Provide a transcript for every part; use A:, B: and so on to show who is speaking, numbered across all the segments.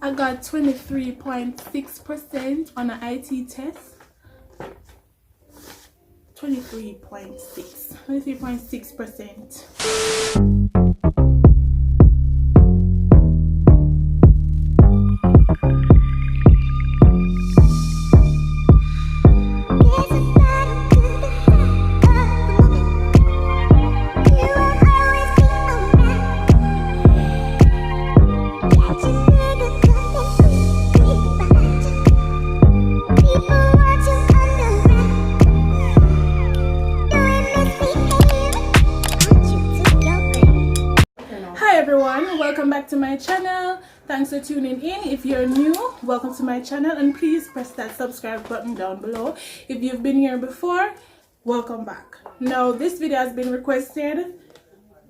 A: I got 23.6% on an IT test. 23.6%. Welcome back to my channel. Thanks for tuning in. If you're new, welcome to my channel, and please press that subscribe button down below. If you've been here before, welcome back. Now this video has been requested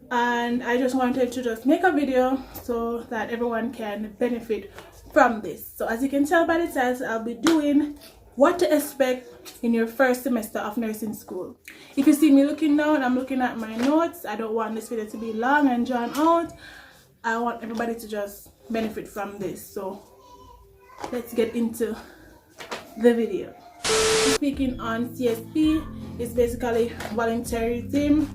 A: and I just wanted to just make a video so that everyone can benefit from this. So as you can tell by the title, I'll be doing what to expect in your first semester of nursing school. If you see me looking down, I'm looking at my notes. I don't want this video to be long and drawn out. I want everybody to just benefit from this. So let's get into the video. Speaking on CSP, it's basically volunteerism.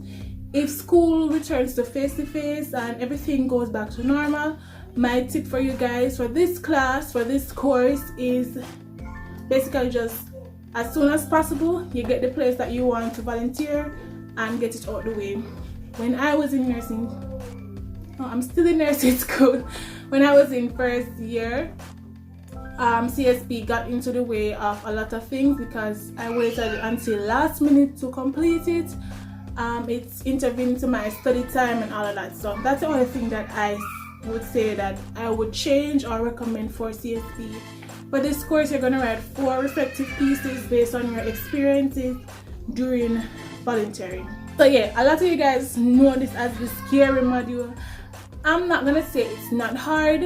A: If school returns to face-to-face and everything goes back to normal, my tip for you guys for this class, for this course, is basically just as soon as possible you get the place that you want to volunteer and get it out the way. When I was in nursing, I'm still in nursing school. When I was in first year, CSP got into the way of a lot of things because I waited until last minute to complete it. It's intervened to my study time and all of that. So that's the only thing that I would say that I would change or recommend for CSP. For this course, you're going to write 4 reflective pieces based on your experiences during volunteering. So yeah, a lot of you guys know this as the scary module. I'm not gonna say it's not hard,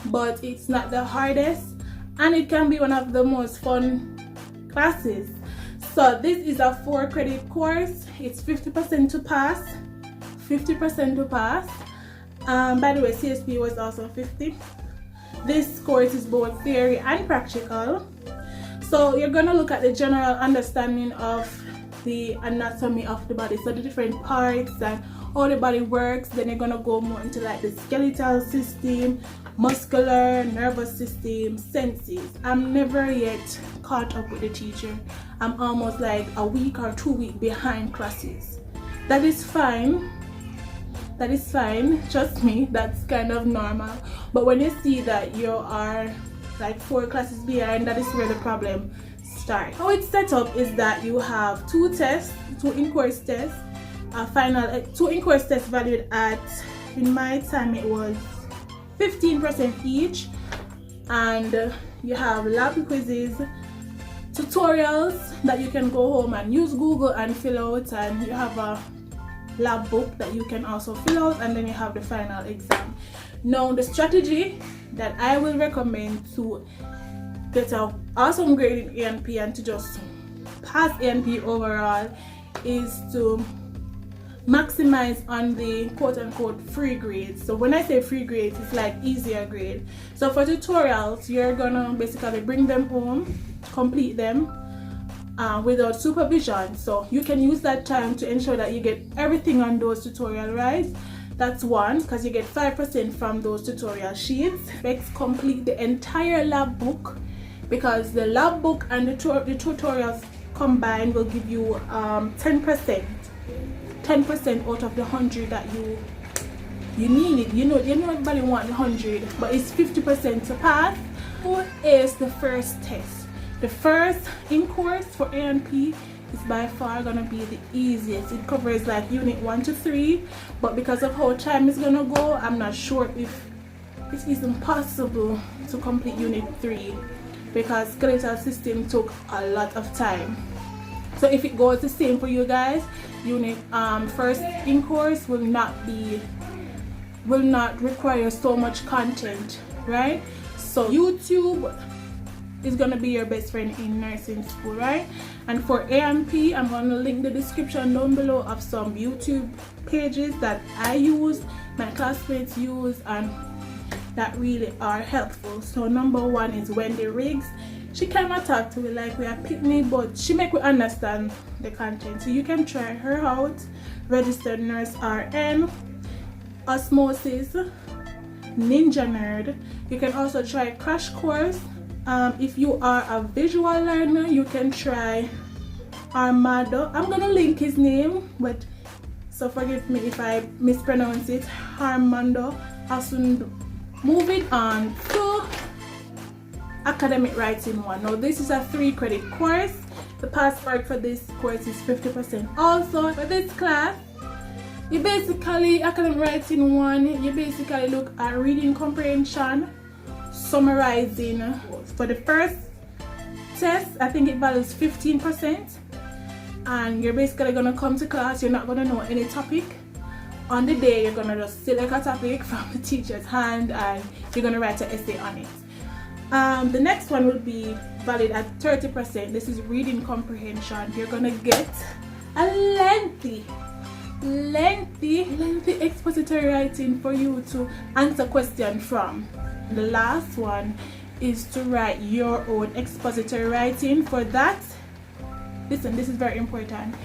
A: but it's not the hardest, and it can be one of the most fun classes. So this is a 4-credit course. It's 50% to pass, 50% to pass. By the way, CSP was also 50. This course is both theory and practical. So you're gonna look at the general understanding of the anatomy of the body, so the different parts and how the body works. Then you're gonna go more into like the skeletal system, muscular, nervous system, senses. I'm never yet caught up with the teacher. I'm almost like a week or 2 weeks behind classes. That is fine. That is fine. Trust me, that's kind of normal. But when you see that you are like 4 classes behind, that is where the problem starts. How it's set up is that you have 2 tests, 2 in-course tests, a final 2 in-course tests valued at, in my time it was 15% each, and you have lab quizzes, tutorials that you can go home and use Google and fill out, and you have a lab book that you can also fill out, and then you have the final exam. Now the strategy that I will recommend to get an awesome grade in A&P and to just pass A&P overall is to maximize on the quote-unquote free grades. So when I say free grades, it's like easier grade. So for tutorials, you're gonna basically bring them home, complete them without supervision. So you can use that time to ensure that you get everything on those tutorial, right? That's one, because you get 5% from those tutorial sheets. Let's complete the entire lab book, because the lab book and the tutorials combined will give you 10% out of the 100 that you need. You know everybody wants 100, but it's 50% to pass. What is the first test? The first in-course for A&P is by far gonna be the easiest. It covers like unit 1 to 3, but because of how time is gonna go, I'm not sure if it is impossible to complete unit 3, because skeletal system took a lot of time. So if it goes the same for you guys, unit first in course will not require so much content, right? So YouTube is gonna be your best friend in nursing school, right? And for A&P, I'm gonna link the description down below of some YouTube pages that I use, my classmates use, and that really are helpful. So number one is Wendy Riggs. She cannot talk to me like we are picnic, but she make we understand the content. So you can try her out. Registered Nurse RN, Osmosis, Ninja Nerd. You can also try Crash Course. If you are a visual learner, you can try Armando. I'm gonna link his name, but so forgive me if I mispronounce it. Armando Hasudungan. Moving on to Academic Writing 1. Now this is a 3-credit course. The pass mark for this course is 50%. Also for this class, you basically, Academic Writing 1, you basically look at reading comprehension, summarizing. For the first test, I think it values 15%, and you're basically gonna come to class, you're not gonna know any topic. On the day, you're gonna just select a topic from the teacher's hand and you're gonna write an essay on it. The next one will be valid at 30%. This is reading comprehension. You're gonna get a lengthy expository writing for you to answer questions from. The last one is to write your own expository writing. For that, listen, this is very important.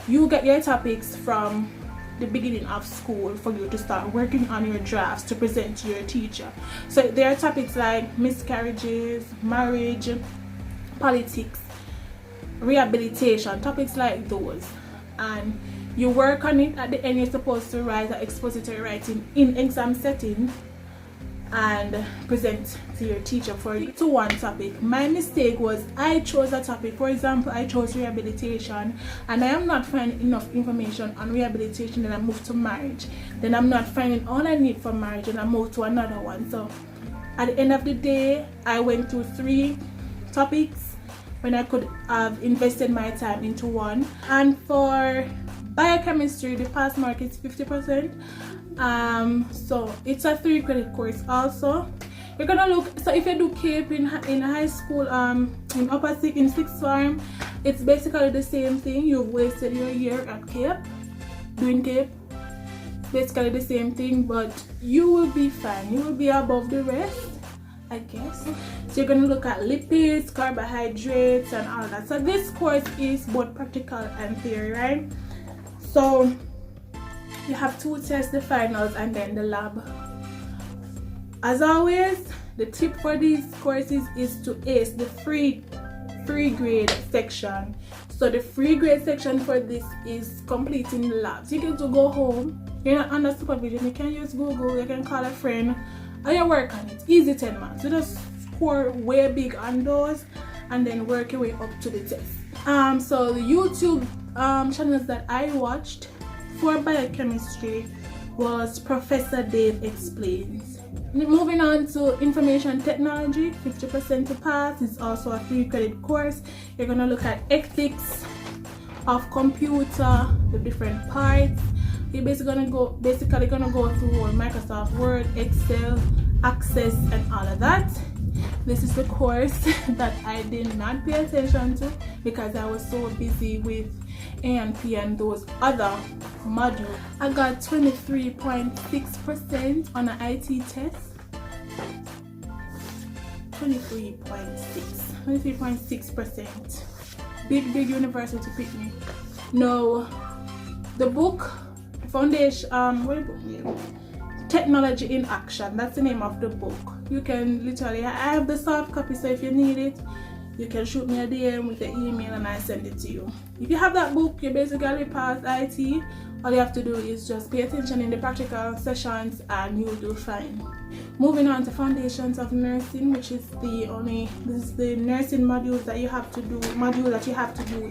A: You get your topics from the beginning of school for you to start working on your drafts to present to your teacher. So there are topics like miscarriages, marriage, politics, rehabilitation, topics like those, and you work on it. At the end, you're supposed to write an expository writing in exam setting and present to your teacher for you to one topic. My mistake was I chose a topic. For example, I chose rehabilitation, and I am not finding enough information on rehabilitation. Then I moved to marriage. Then I'm not finding all I need for marriage, and I moved to another one. So at the end of the day, I went through 3 topics when I could have invested my time into one. And for biochemistry, the pass mark is 50%. So it's a 3-credit course. Also, you're gonna look, so if you do CAPE in high school, in upper 6, in 6th form, it's basically the same thing. You've wasted your year at CAPE doing CAPE. Basically the same thing, but you will be fine. You will be above the rest, I guess. So you're gonna look at lipids, carbohydrates, and all that. So this course is both practical and theory, right? So you have 2 tests, the finals and then the lab. As always, the tip for these courses is to ace the free grade section. So the free grade section for this is completing the labs. You get to go home, you're not under supervision, you can use Google, you can call a friend, and you work on it. Easy 10 marks. So just score way big on those and then work your way up to the test. So the YouTube channels that I watched for biochemistry was Professor Dave Explains. Moving on to information technology, 50% to pass. It's also a 3-credit course. You're gonna look at ethics of computer, the different parts. You're basically gonna go through Microsoft Word, Excel, Access, and all of that. This is the course that I did not pay attention to because I was so busy with A&P and those other modules. I got 23.6% on an IT test. 23.6%. Big university pick me. No, the book, Foundation, Technology in Action, that's the name of the book. You can literally, I have the soft copy, so if you need it, you can shoot me a DM with the email and I send it to you. If you have that book, you basically pass IT. All you have to do is just pay attention in the practical sessions and you'll do fine. Moving on to Foundations of Nursing, which is this is the nursing module that you have to do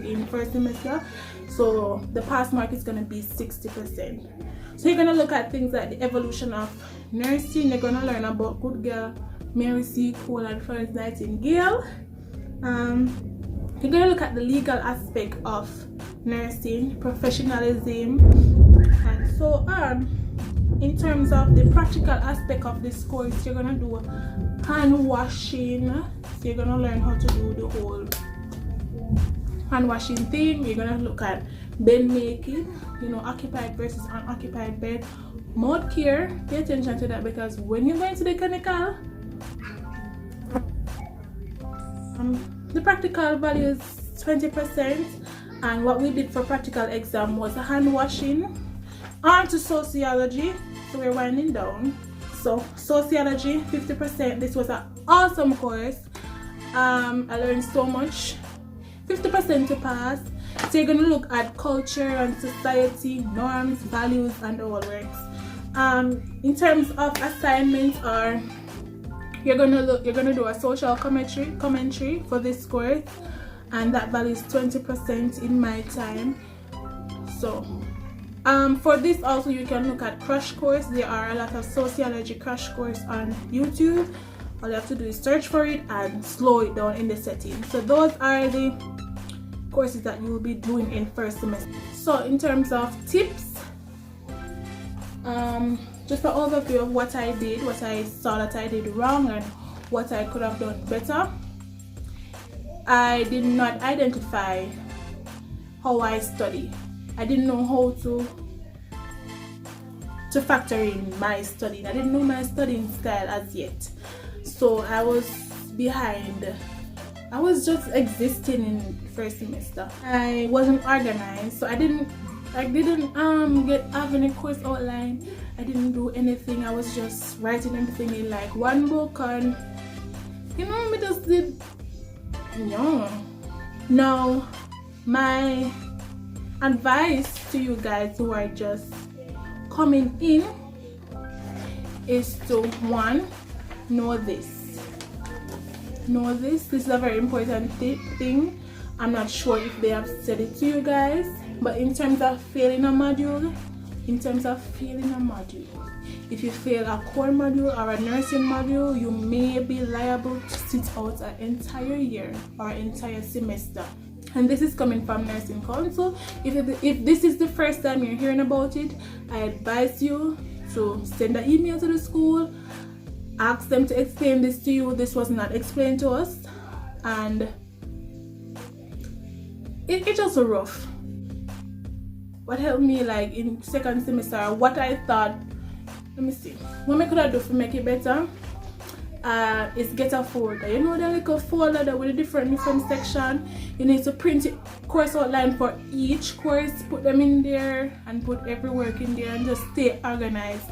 A: in first semester. So the pass mark is gonna be 60%. So you're gonna look at things like the evolution of nursing. You're gonna learn about Good Girl, Mary C. Cole, and Florence Nightingale. You're gonna look at the legal aspect of nursing, professionalism, and so on. In terms of the practical aspect of this course, you're gonna do hand washing. So you're gonna learn how to do the whole hand washing thing. You're gonna look at bed making, occupied versus unoccupied bed, mode care, pay attention to that, because when you go into the clinical, the practical value is 20%, and what we did for practical exam was a hand washing. On to sociology, so we're winding down. So sociology, 50%. This was an awesome course. I learned so much. 50% to pass. So you're going to look at culture and society, norms, values, and all works. In terms of assignments, you're gonna do a social commentary for this course, and that value is 20% in my time. So for this also, you can look at crash course. There are a lot of sociology crash course on YouTube. All you have to do is search for it and slow it down in the settings. So those are the courses that you will be doing in first semester. So in terms of tips, just an overview of what I did, what I saw that I did wrong, and what I could have done better. I did not identify how I study. I didn't know how to factor in my studying. I didn't know my studying style as yet. So I was behind. I was just existing in first semester. I wasn't organized, so I didn't have any course outline. I didn't do anything. I was just writing everything in like one book, and me just did. Now, my advice to you guys who are just coming in is to, one, know this. This is a very important thing. I'm not sure if they have said it to you guys, but in terms of failing a module, if you fail a core module or a nursing module, you may be liable to sit out an entire year or an entire semester. And this is coming from Nursing Council. If this is the first time you're hearing about it, I advise you to send an email to the school, ask them to explain this to you. This was not explained to us, and it's just rough. What helped me, like in second semester, what I thought, let me see, what I could have done to make it better is get a folder. The little folder that with a different section. You need to print it, course outline for each course, put them in there, and put every work in there, and just stay organized.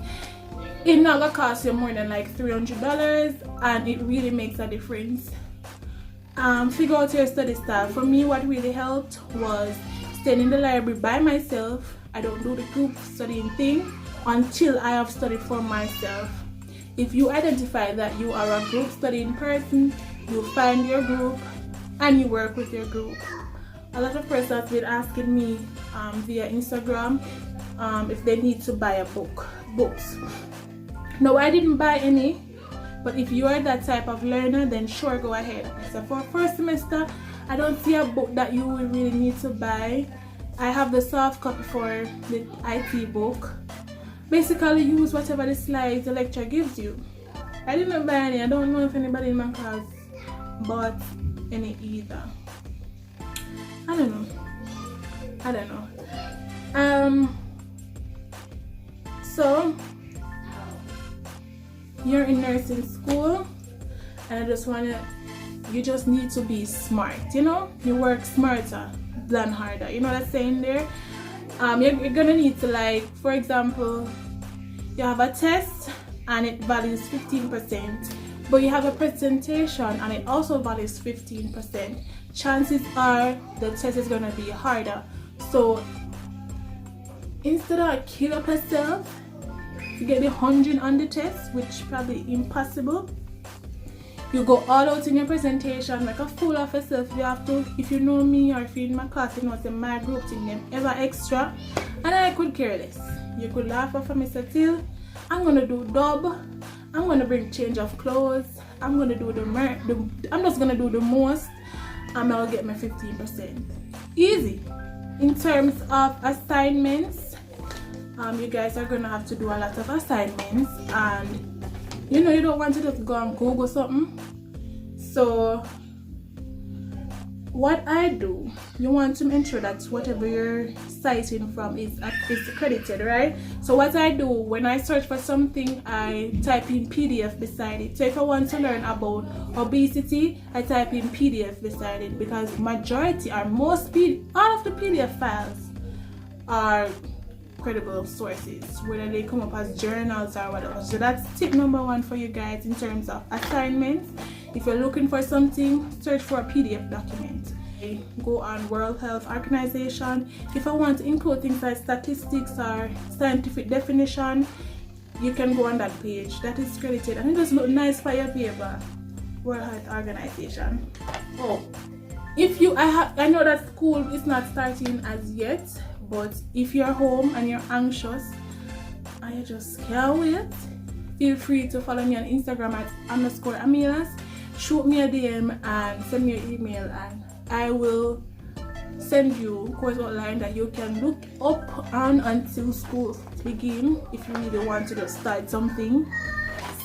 A: It's not gonna cost you more than like $300, and it really makes a difference. Figure out your study style. For me, what really helped was staying in the library by myself. I don't do the group studying thing until I have studied for myself. If you identify that you are a group studying person, you find your group and you work with your group. A lot of persons have been asking me via Instagram if they need to buy books. No, I didn't buy any, but if you are that type of learner, then sure, go ahead. So for first semester, I don't see a book that you will really need to buy. I have the soft copy for the IT book. Basically, use whatever the slides the lecturer gives you. I didn't buy any. I don't know if anybody in my class bought any either. I don't know. So you're in nursing school, and you just need to be smart. You work smarter than harder. You know that saying there? You're gonna need to, like, for example, you have a test and it values 15%, but you have a presentation and it also values 15%. Chances are the test is gonna be harder. So instead of kill up yourself to get the 100 on the test, which probably impossible, you go all out in your presentation, make a fool of yourself. You have to, if you know me or if you're in my class, you know say my group thing them ever extra, and I could care less. You could laugh off of me, say till I'm gonna do dub, I'm gonna bring change of clothes, I'm gonna do I'm just gonna do the most, and I'll get my 15%. Easy. In terms of assignments, you guys are gonna have to do a lot of assignments, and you don't want to just go and Google something. So what I do, you want to ensure that whatever you're citing from is a is credited, right? So what I do when I search for something, I type in PDF beside it. So if I want to learn about obesity, I type in PDF beside it, because majority or most all of the PDF files are credible sources, whether they come up as journals or whatever. So that's tip number one for you guys in terms of assignments. If you're looking for something, search for a PDF document. Go on World Health Organization. If I want to include things like statistics or scientific definition, you can go on that page. That is credited and it does look nice for your paper. World Health Organization. Oh, if you I know that school is not starting as yet, but if you're home and you're anxious and you just can't wait, feel free to follow me on Instagram at _Ameelahs. Shoot me a DM and send me your email, and I will send you course outline that you can look up on until school begin if you really want to just start something.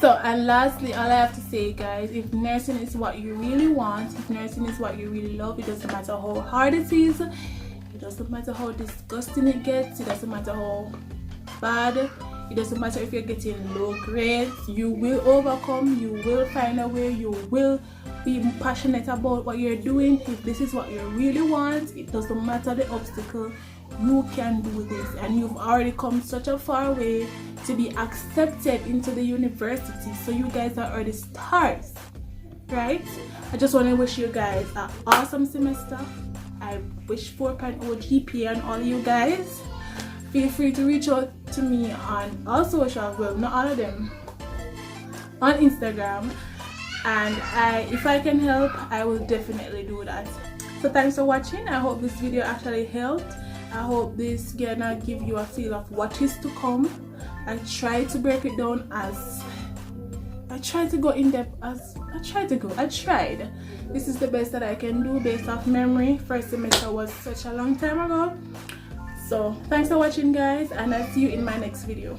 A: So, and lastly, all I have to say, guys, if nursing is what you really want, if nursing is what you really love, it doesn't matter how hard it is, it doesn't matter how disgusting it gets, it doesn't matter how bad, it doesn't matter if you're getting low grades, you will overcome, you will find a way, you will be passionate about what you're doing. If this is what you really want, it doesn't matter the obstacle, you can do this, and you've already come such a far way to be accepted into the university. So you guys are already stars, right? I just want to wish you guys an awesome semester. I wish 4.0 GPA on all you guys. Feel free to reach out to me on all social, well, not all of them, on Instagram, and if I can help, I will definitely do that. So thanks for watching. I hope this video actually helped. I hope this gonna give you a feel of what is to come. I tried to break it down as I tried to go in depth as I tried. This is the best that I can do based off memory. First semester was such a long time ago. So thanks for watching, guys, and I'll see you in my next video.